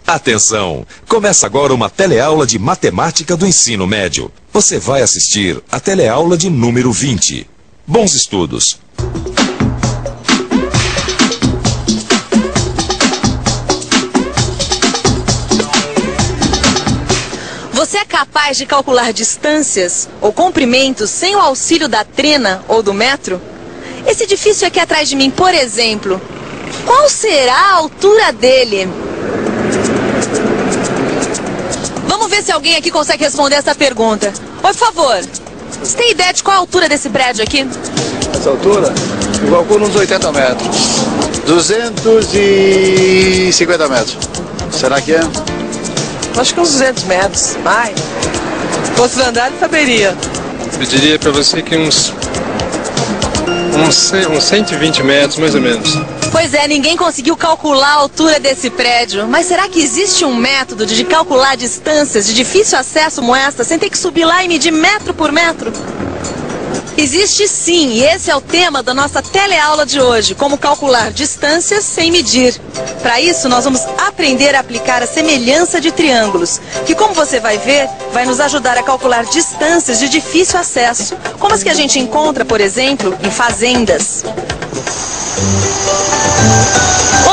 Atenção! Começa agora uma teleaula de matemática do ensino médio. Você vai assistir a teleaula de número 20. Bons estudos! Você é capaz de calcular distâncias ou comprimentos sem o auxílio da trena ou do metro? Esse edifício aqui atrás de mim, por exemplo, qual será a altura dele? Vamos ver se alguém aqui consegue responder essa pergunta. Por favor, você tem ideia de qual a altura desse prédio aqui? Essa altura? Eu calculo uns 80 metros. 250 metros. Será que é? Acho que uns 200 metros. Ai, se fosse Andrade, saberia. Eu diria para você que uns 120 metros, mais ou menos. Pois é, ninguém conseguiu calcular a altura desse prédio. Mas será que existe um método de calcular distâncias de difícil acesso como esta, sem ter que subir lá e medir metro por metro? Existe sim, e esse é o tema da nossa teleaula de hoje, como calcular distâncias sem medir. Para isso, nós vamos aprender a aplicar a semelhança de triângulos, que, como você vai ver, vai nos ajudar a calcular distâncias de difícil acesso, como as que a gente encontra, por exemplo, em fazendas.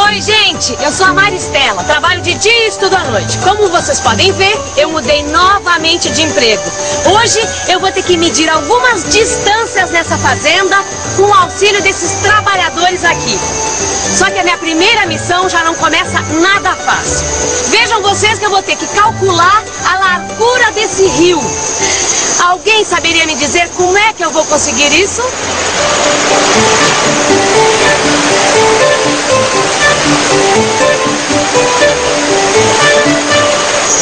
Oi, gente, eu sou a Maristela, trabalho de dia e estudo à noite. Como vocês podem ver, eu mudei novamente de emprego. Hoje eu vou ter que medir algumas distâncias nessa fazenda com o auxílio desses trabalhadores aqui. Só que a minha primeira missão já não começa nada fácil. Vejam vocês que eu vou ter que calcular a largura desse rio. Alguém saberia me dizer como é que eu vou conseguir isso?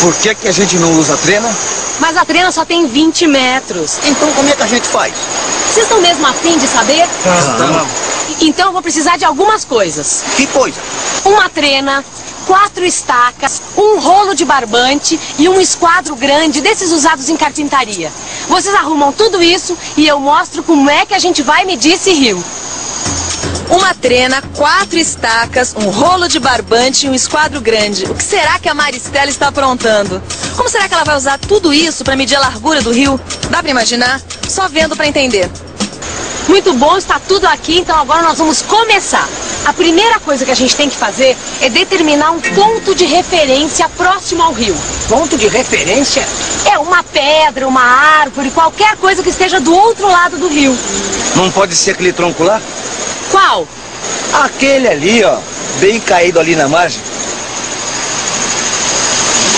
Por que a gente não usa a trena? Mas a trena só tem 20 metros. Então como é que a gente faz? Vocês estão mesmo afim de saber? Não. Então eu vou precisar de algumas coisas. Que coisa? Uma trena, 4 estacas, um rolo de barbante e um esquadro grande desses usados em carpintaria. Vocês arrumam tudo isso e eu mostro como é que a gente vai medir esse rio. Uma trena, 4 estacas, um rolo de barbante e um esquadro grande. O que será que a Maristela está aprontando? Como será que ela vai usar tudo isso para medir a largura do rio? Dá para imaginar? Só vendo para entender. Muito bom, está tudo aqui, então agora nós vamos começar. A primeira coisa que a gente tem que fazer é determinar um ponto de referência próximo ao rio. Ponto de referência? É uma pedra, uma árvore, qualquer coisa que esteja do outro lado do rio. Não pode ser aquele tronco lá? Qual? Aquele ali, ó, bem caído ali na margem.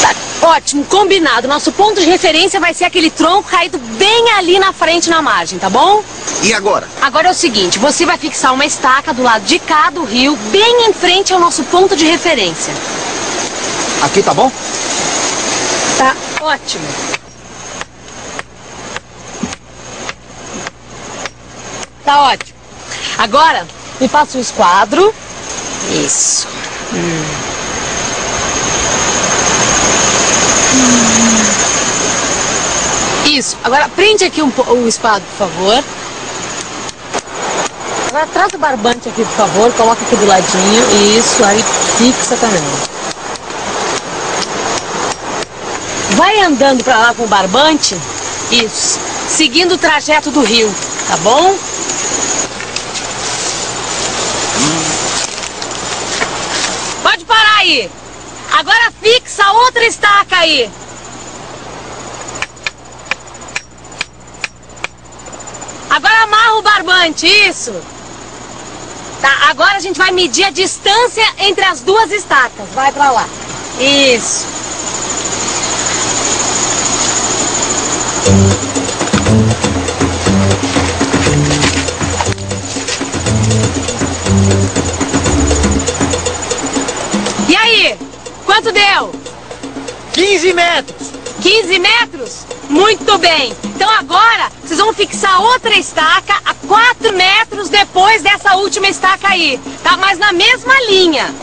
Tá, ótimo, combinado. Nosso ponto de referência vai ser aquele tronco caído bem ali na frente na margem, tá bom? E agora? Agora é o seguinte, você vai fixar uma estaca do lado de cá do rio, bem em frente ao nosso ponto de referência. Aqui tá bom? Tá ótimo. Tá ótimo. Agora, me passa o esquadro. Isso. Isso. Agora, prende aqui o esquadro, por favor. Agora, traz o barbante aqui, por favor. Coloca aqui do ladinho. Isso, aí fixa também. Vai andando pra lá com o barbante. Isso. Seguindo o trajeto do rio, tá bom? Pode parar aí. Agora fixa outra estaca aí. Agora amarra o barbante, isso. Tá, agora a gente vai medir a distância entre as duas estacas. Vai pra lá. Isso. E aí? Quanto deu? 15 metros. 15 metros? Muito bem. Então agora vocês vão fixar outra estaca a 4 metros depois dessa última estaca aí. Tá? Mas na mesma linha.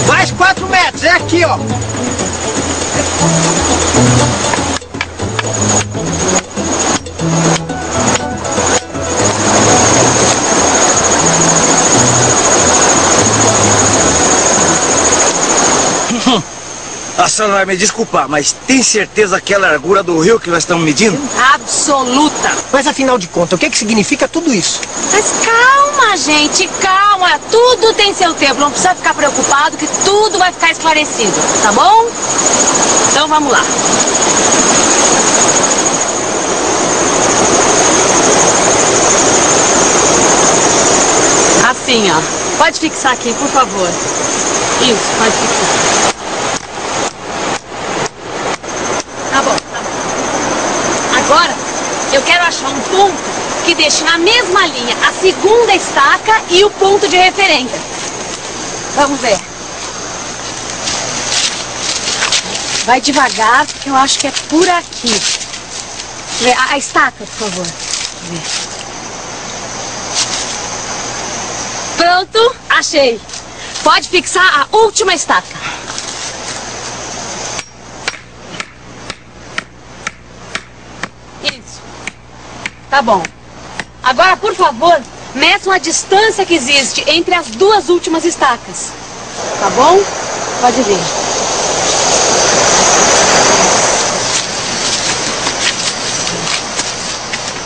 Mais 4 metros, é aqui, ó. A senhora vai me desculpar, mas tem certeza que é a largura do rio que nós estamos medindo? Absoluta. Mas afinal de contas, o que significa tudo isso? Mas calma, gente, calma. Tudo tem seu tempo. Não precisa ficar preocupado que tudo vai ficar esclarecido, tá bom? Então vamos lá. Assim, ó. Pode fixar aqui, por favor. Isso, pode fixar. Tá bom. Agora, eu quero achar um ponto que deixe na mesma linha a segunda estaca e o ponto de referência. Vamos ver. Vai devagar, porque eu acho que é por aqui. A estaca, por favor. Pronto, achei. Pode fixar a última estaca. Isso. Tá bom. Agora, por favor, meçam a distância que existe entre as duas últimas estacas. Tá bom? Pode vir.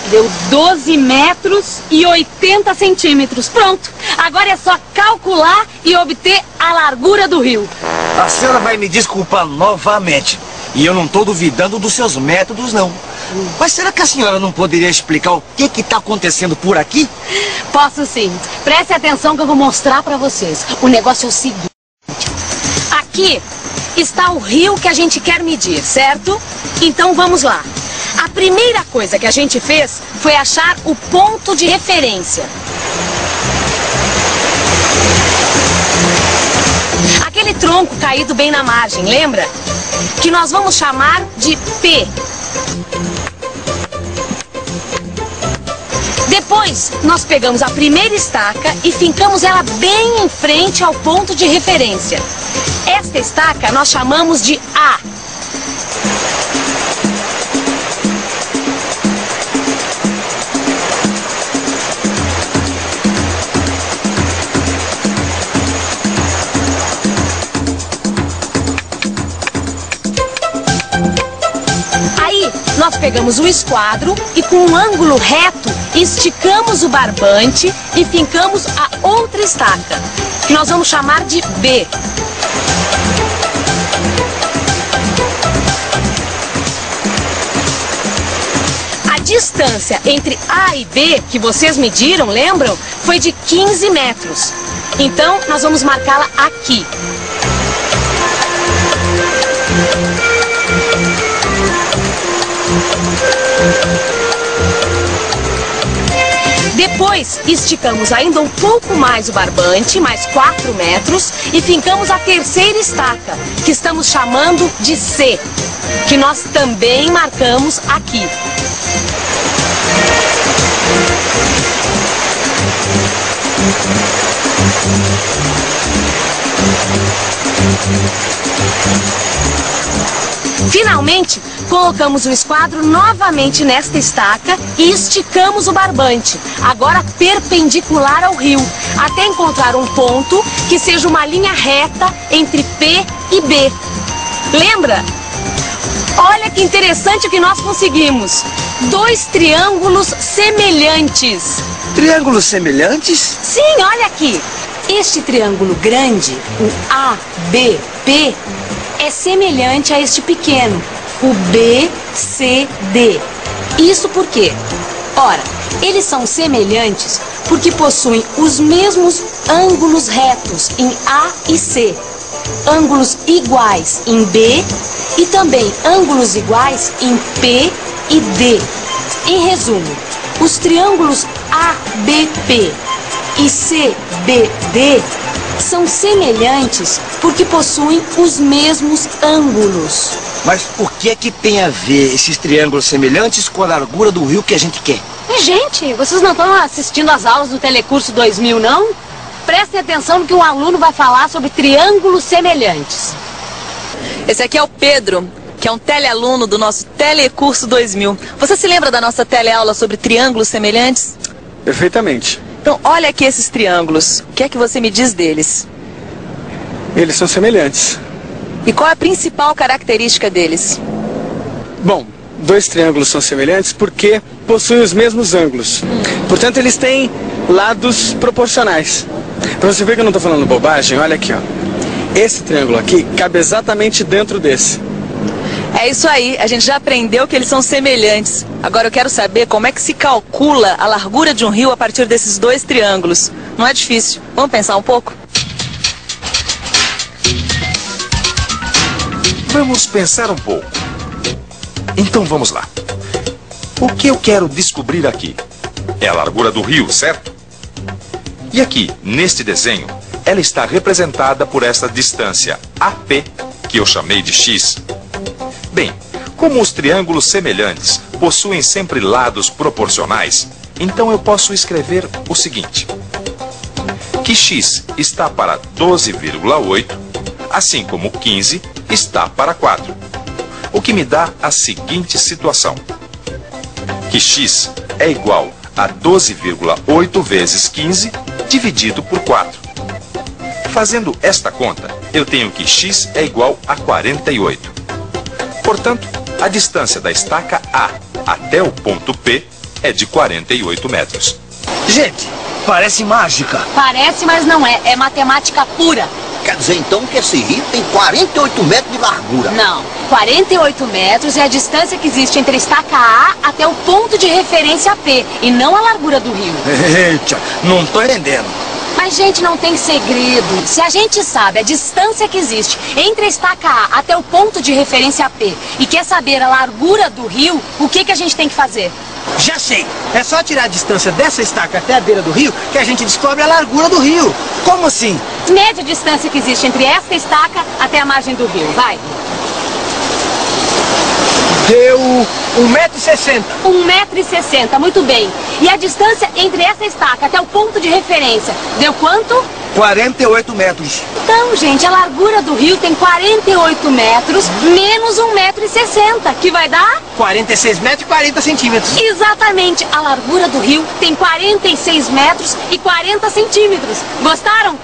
Deu 12 metros e 80 centímetros. Pronto. Agora é só calcular e obter a largura do rio. A senhora vai me desculpar novamente. E eu não estou duvidando dos seus métodos, não. Mas será que a senhora não poderia explicar o que está acontecendo por aqui? Posso sim. Preste atenção que eu vou mostrar para vocês. O negócio é o seguinte. Aqui está o rio que a gente quer medir, certo? Então vamos lá. A primeira coisa que a gente fez foi achar o ponto de referência. Aquele tronco caído bem na margem, lembra? Que nós vamos chamar de P. Depois, nós pegamos a primeira estaca e fincamos ela bem em frente ao ponto de referência. Esta estaca nós chamamos de A. Nós pegamos o esquadro e com um ângulo reto esticamos o barbante e fincamos a outra estaca, que nós vamos chamar de B. A distância entre A e B, que vocês mediram, lembram? Foi de 15 metros. Então, nós vamos marcá-la aqui. Depois, esticamos ainda um pouco mais o barbante, mais 4 metros, e fincamos a terceira estaca, que estamos chamando de C, que nós também marcamos aqui. Finalmente, colocamos o esquadro novamente nesta estaca e esticamos o barbante, agora perpendicular ao rio, até encontrar um ponto que seja uma linha reta entre P e B. Lembra? Olha que interessante o que nós conseguimos. 2 triângulos semelhantes. Triângulos semelhantes? Sim, olha aqui. Este triângulo grande, o ABP, é semelhante a este pequeno, o BCD. Isso por quê? Ora, eles são semelhantes porque possuem os mesmos ângulos retos em A e C, ângulos iguais em B e também ângulos iguais em P e D. Em resumo, os triângulos ABP e CBD são semelhantes porque possuem os mesmos ângulos. Mas o que é que tem a ver esses triângulos semelhantes com a largura do rio que a gente quer? Gente, vocês não estão assistindo às aulas do Telecurso 2000, não? prestem atenção no que um aluno vai falar sobre triângulos semelhantes. Esse aqui é o Pedro, que é um telealuno do nosso Telecurso 2000. Você se lembra da nossa teleaula sobre triângulos semelhantes? Perfeitamente. Então, olha aqui esses triângulos. O que é que você me diz deles? Eles são semelhantes. E qual é a principal característica deles? Bom, dois triângulos são semelhantes porque possuem os mesmos ângulos. Portanto, eles têm lados proporcionais. Para você ver que eu não estou falando bobagem, olha aqui, ó. Esse triângulo aqui cabe exatamente dentro desse. É isso aí, a gente já aprendeu que eles são semelhantes. Agora eu quero saber como é que se calcula a largura de um rio a partir desses dois triângulos. Não é difícil. Vamos pensar um pouco? Vamos pensar um pouco. Então vamos lá. O que eu quero descobrir aqui é a largura do rio, certo? E aqui, neste desenho, ela está representada por esta distância AP, que eu chamei de x. Bem, como os triângulos semelhantes possuem sempre lados proporcionais, então eu posso escrever o seguinte: que x está para 12,8, assim como 15 está para 4. O que me dá a seguinte situação: que x é igual a 12,8 vezes 15 dividido por 4. Fazendo esta conta, eu tenho que x é igual a 48. Portanto, a distância da estaca A até o ponto P é de 48 metros. Gente, parece mágica. Parece, mas não é. É matemática pura. Quer dizer, então, que esse rio tem 48 metros de largura? Não. 48 metros é a distância que existe entre a estaca A até o ponto de referência P, e não a largura do rio. Eita, não tô entendendo. Mas, gente, não tem segredo. Se a gente sabe a distância que existe entre a estaca A até o ponto de referência P e quer saber a largura do rio, o que a gente tem que fazer? Já sei. É só tirar a distância dessa estaca até a beira do rio que a gente descobre a largura do rio. Como assim? Mede a distância que existe entre esta estaca até a margem do rio. Vai. Deu 1,60 m. 1,60 m, muito bem. E a distância entre essa estaca até o ponto de referência deu quanto? 48 metros. Então, gente, a largura do rio tem 48 metros menos 1,60 m, que vai dar? 46 metros e 40 centímetros. Exatamente, a largura do rio tem 46 metros e 40 centímetros. Gostaram?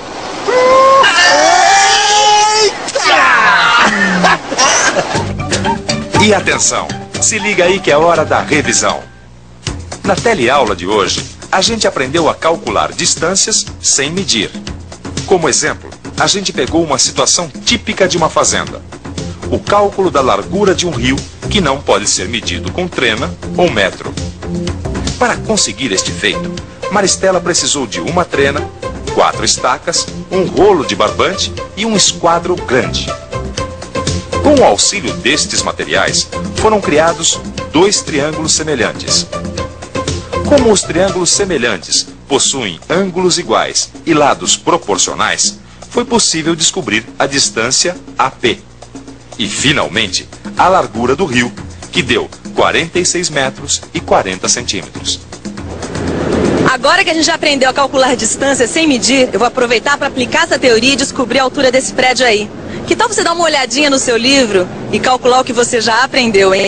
E atenção, se liga aí que é hora da revisão. Na teleaula de hoje, a gente aprendeu a calcular distâncias sem medir. Como exemplo, a gente pegou uma situação típica de uma fazenda: o cálculo da largura de um rio que não pode ser medido com trena ou metro. Para conseguir este feito, Maristela precisou de uma trena, 4 estacas, um rolo de barbante e um esquadro grande. Com o auxílio destes materiais, foram criados 2 triângulos semelhantes. Como os triângulos semelhantes possuem ângulos iguais e lados proporcionais, foi possível descobrir a distância AP. E, finalmente, a largura do rio, que deu 46 metros e 40 centímetros. Agora que a gente já aprendeu a calcular distância sem medir, eu vou aproveitar para aplicar essa teoria e descobrir a altura desse prédio aí. Que tal você dar uma olhadinha no seu livro e calcular o que você já aprendeu, hein?